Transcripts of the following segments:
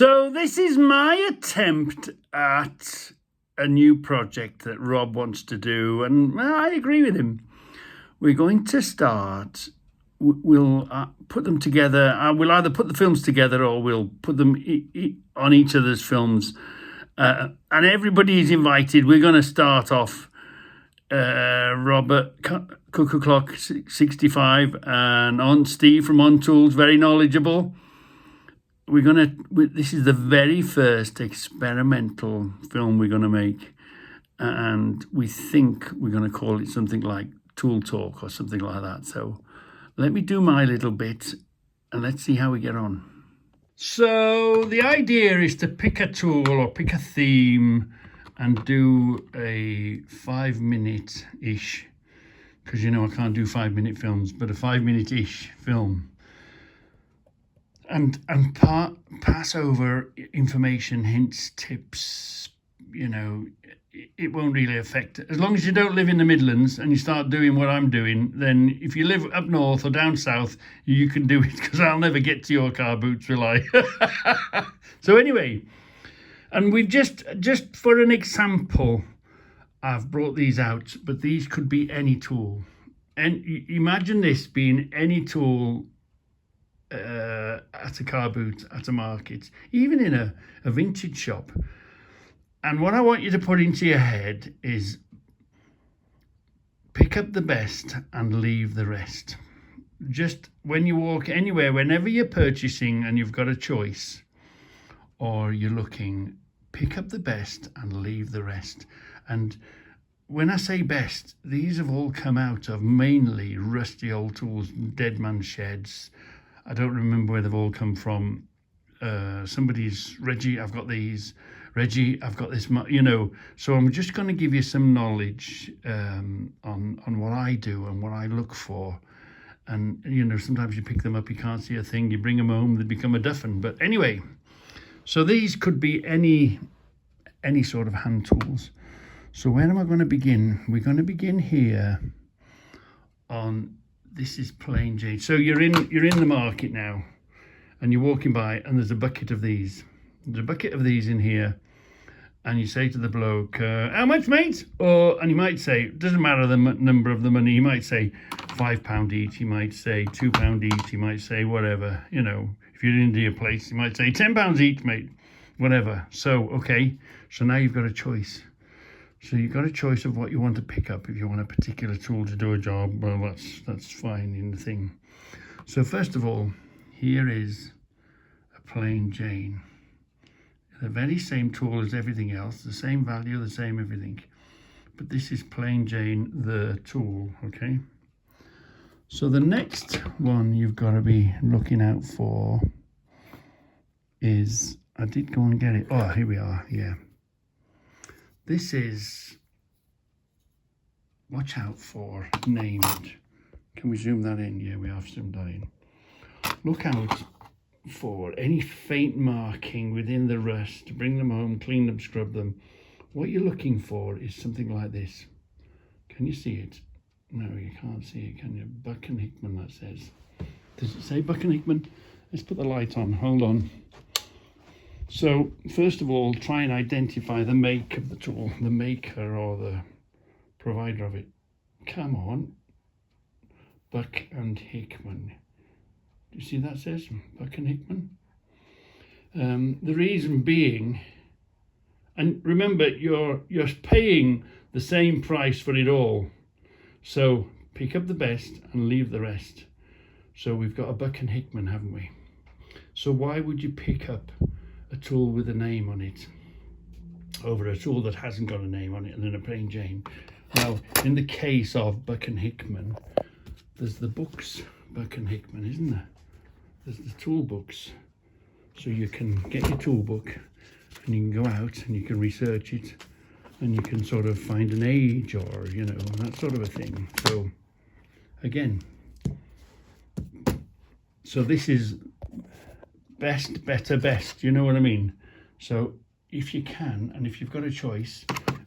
So this is my attempt at a new project that Rob wants to do, and I agree with him. We're going to start. We'll put them together. We'll either put the films together or we'll put them on each other's films, and everybody is invited. We're going to start off Robert Cuckoo Clock 65 and on Steve from On Tools, very knowledgeable. This is the very first experimental film we're going to make, and we think we're going to call it something like Tool Talk or something like that. So let me do my little bit and let's see how we get on. So the idea is to pick a tool or pick a theme and do a 5-minute-ish, because I can't do 5-minute films, but a 5-minute-ish film. And pass over information, hints, tips. It won't really affect it. As long as you don't live in the Midlands and you start doing what I'm doing, then if you live up north or down south, you can do it, because I'll never get to your car boots, will I? So anyway, and we've just for an example, I've brought these out, but these could be any tool. And imagine this being any tool at a car boot, at a market, even in a vintage shop. And what I want you to put into your head is pick up the best and leave the rest. Just when you walk anywhere, whenever you're purchasing and you've got a choice or you're looking, pick up the best and leave the rest. And when I say best, these have all come out of mainly rusty old tools, dead man sheds. I don't remember where they've all come from. Somebody's, Reggie, I've got these. Reggie, I've got this, So I'm just going to give you some knowledge on what I do and what I look for. And, sometimes you pick them up, you can't see a thing. You bring them home, they become a duffin. But anyway, so these could be any sort of hand tools. So where am I going to begin? We're going to begin here on... This is plain Jane. So you're in the market now, and you're walking by, and there's a bucket of these. There's a bucket of these in here, and you say to the bloke, "How much, mate?" And he might say, it doesn't matter the number of the money. He might say £5 each. He might say £2 each. He might say whatever. If you're into your place, he might say £10 each, mate. Whatever. So okay. So now you've got a choice. So you've got a choice of what you want to pick up. If you want a particular tool to do a job, well, that's fine in the thing. So first of all, here is a plain Jane. The very same tool as everything else, the same value, the same everything. But this is plain Jane, the tool, okay? So the next one you've got to be looking out for is, I did go and get it. Oh, here we are, yeah. This is, watch out for, named. Can we zoom that in? Yeah, we have zoomed that in. Look out for any faint marking within the rust. Bring them home, clean them, scrub them. What you're looking for is something like this. Can you see it? No, you can't see it, can you? Buck and Hickman, that says. Does it say Buck and Hickman? Let's put the light on, hold on. So, first of all, try and identify the make of the tool, the maker or the provider of it. Come on. Buck and Hickman. Do you see that says? Buck and Hickman? The reason being, and remember, you're paying the same price for it all. So, pick up the best and leave the rest. So, we've got a Buck and Hickman, haven't we? So, why would you pick up a tool with a name on it over a tool that hasn't got a name on it and then a plain Jane? Now, in the case of Buck and Hickman, there's the books, Buck and Hickman, isn't there? There's the tool books. So you can get your tool book and you can go out and you can research it and you can sort of find an age or, that sort of a thing. So, again, so this is best, better, best, you know what I mean? So if you can, and if you've got a choice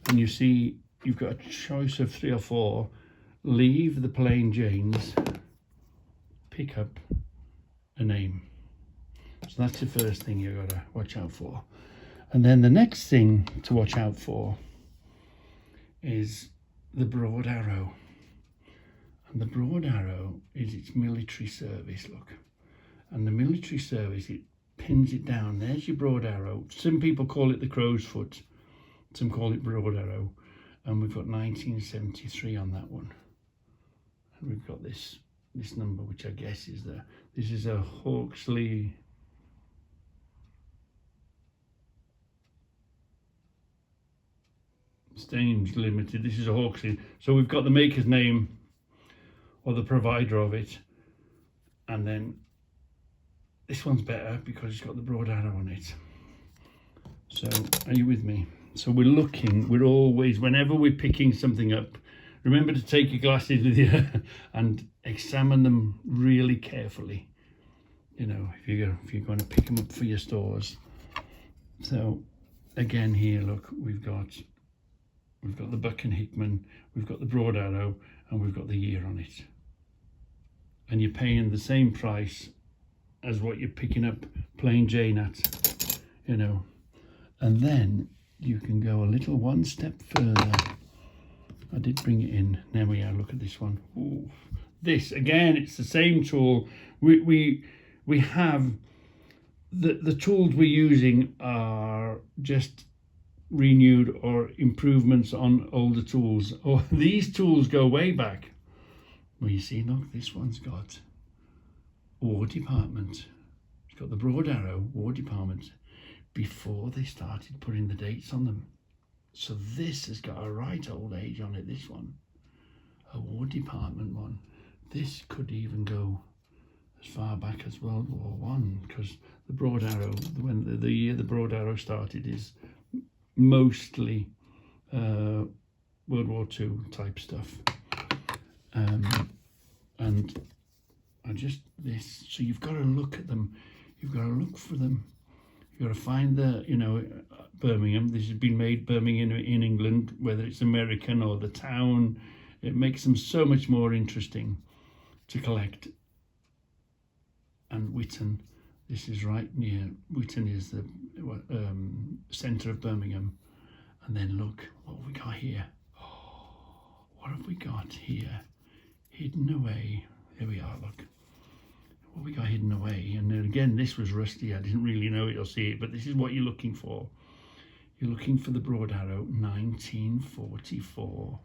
and you see you've got a choice of 3 or 4, leave the plain Janes, pick up a name. So that's the first thing you've got to watch out for. And then the next thing to watch out for is the broad arrow. And the broad arrow is its military service, look. And the military service, it pins it down. There's your broad arrow. Some people call it the crow's foot. Some call it broad arrow. And we've got 1973 on that one. And we've got this number, which I guess is this is a Hawksley Staines Limited. This is a Hawksley. So we've got the maker's name or the provider of it. And then this one's better because it's got the broad arrow on it. So are you with me? So we're always, whenever we're picking something up, remember to take your glasses with you and examine them really carefully. You know, if you're going to pick them up for your stores. So again here, look, we've got the Buck and Hickman, we've got the broad arrow, and we've got the year on it. And you're paying the same price as what you're picking up plain Jane at, you know. And then you can go a little one step further. I did bring it in. There we are, look at this one. Ooh. This, again, it's the same tool. We have, the tools we're using are just renewed or improvements on older tools. Or these tools go way back. Well, you see, look, this one's got War Department. It's got the broad arrow, War Department, before they started putting the dates on them. So this has got a right old age on it, this one. A War Department one. This could even go as far back as World War One, because the broad arrow, when the year the broad arrow started, is mostly World War Two type stuff. And I just this, so you've got to look at them, you've got to look for them, you've got to find the, you know, Birmingham. This has been made Birmingham in England, whether it's American or the town. It makes them so much more interesting to collect. And Whitton, this is right near, Whitton is the centre of Birmingham. And then look what we got here. Oh, what have we got here? Hidden away. There we are, look. What we got hidden away. And then again, this was rusty. I didn't really know it or see it, but this is what you're looking for. You're looking for the broad arrow, 1944.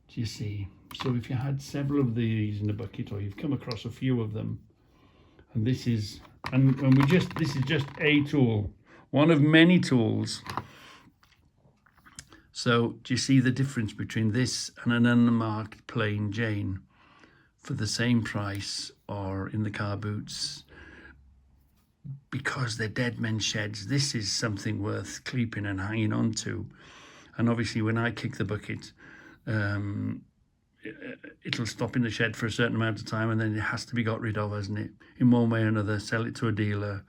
Do you see? So if you had several of these in a bucket, or you've come across a few of them, and this is, this is just a tool, one of many tools. So do you see the difference between this and an unmarked plain Jane for the same price, or in the car boots? Because they're dead men's sheds, this is something worth keeping and hanging on to. And obviously when I kick the bucket, it'll stop in the shed for a certain amount of time, and then it has to be got rid of, hasn't it? In one way or another, sell it to a dealer,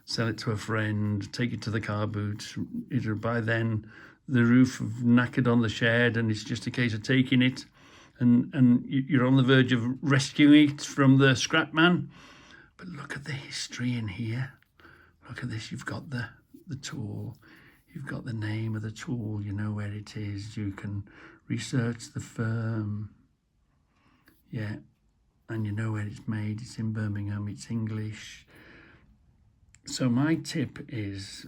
sell it to a friend, take it to the car boot. By then, the roof have knackered on the shed, and it's just a case of taking it, and you're on the verge of rescuing it from the scrap man. But look at the history in here. Look at this. You've got the tool. You've got the name of the tool. You know where it is. You can research the firm. Yeah. And you know where it's made. It's in Birmingham. It's English. So my tip is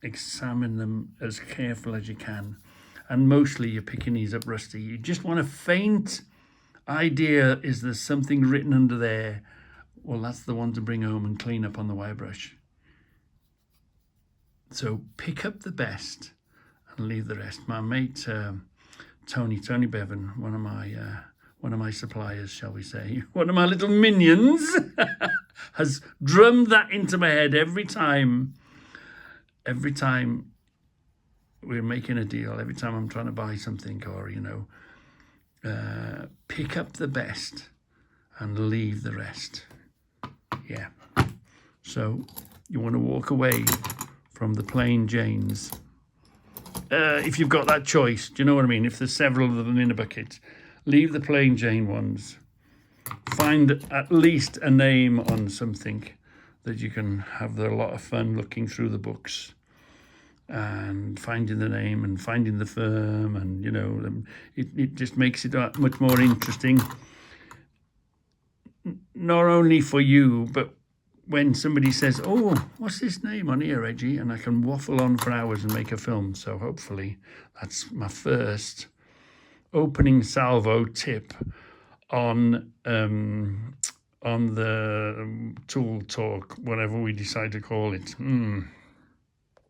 examine them as careful as you can. And mostly you're picking these up rusty. You just want a faint idea. Is there something written under there? Well, that's the one to bring home and clean up on the wire brush. So pick up the best and leave the rest. My mate Tony Bevan, one of my suppliers, shall we say, one of my little minions, has drummed that into my head every time we're making a deal, every time I'm trying to buy something, or pick up the best and leave the rest. Yeah. So you want to walk away from the plain Janes. If you've got that choice, do you know what I mean? If there's several of them in a bucket, leave the plain Jane ones. Find at least a name on something that you can have a lot of fun looking through the books and finding the name and finding the firm, and it just makes it much more interesting, not only for you, but when somebody says, oh, what's this name on here, Reggie? And I can waffle on for hours and make a film. So hopefully that's my first opening salvo tip on the Tool Talk, whatever we decide to call it.